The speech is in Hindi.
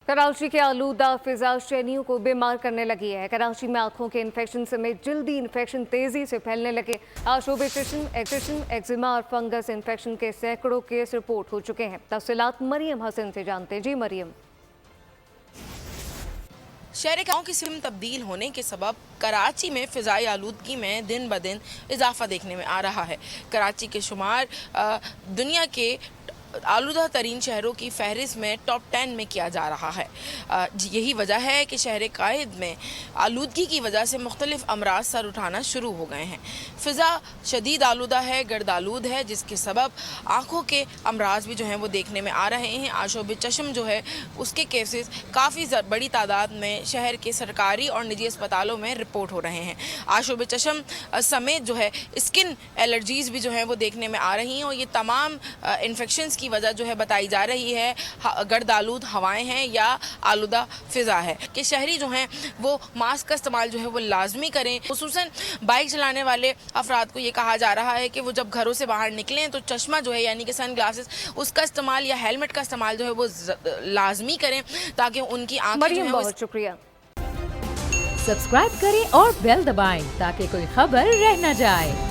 कराची के आलूदा फिजा शहरियों को बीमार करने लगी है। कराची में आंखों के इन्फेक्शन समेत जल्दी इन्फेक्शन तेजी से फैलने लगे। आशोब चश्म, एक्जिमा और फंगस इन्फेक्शन के सैकड़ों केस रिपोर्ट हो चुके हैं। तफसीलात मरियम हसन से जानते। जी मरियम। शहर गाँव की सिम तब्दील होने के सबब कराची में फ़िज़ाई आलूदगी में दिन ब दिन इजाफा देखने में आ रहा है। कराची के शुमार दुनिया के आलूदा तरीन शहरों की फहरिस्त में टॉप 10 में किया जा रहा है। यही वजह है कि शहर कायद में आलूदगी की वजह से मुख्तलिफ अमराज सर उठाना शुरू हो गए हैं। फ़िज़ा शदीद आलूदा है, गर्द आलूद है, जिसके सबब आँखों के अमराज भी जो हैं वो देखने में आ रहे हैं। आशोब चश्म जो है उसके केसेस काफ़ी बड़ी तादाद में शहर के सरकारी और निजी अस्पतालों में रिपोर्ट हो रहे हैं। आशोब चश्म समेत जो है स्किन एलर्जीज़ भी जो हैं वो देखने में आ रही हैं और ये तमाम इन्फेक्शंस की वजह जो है बताई जा रही है गर्द आलूद हवाएं हैं या आलूदा फ़िज़ा है कि शहरी जो हैं वो मास्क का इस्तेमाल जो है वो लाजमी करें। खुसूसन बाइक चलाने वाले अफराद को ये कहा जा रहा है कि वो जब घरों से बाहर निकलें तो चश्मा जो है यानी कि सन ग्लासेस उसका इस्तेमाल या हेलमेट का इस्तेमाल जो है वो लाजमी करें ताकि उनकी आंखें जो हैं वो। बहुत शुक्रिया। सब्सक्राइब करें और बेल दबाएं ताकि कोई खबर रह न जाए।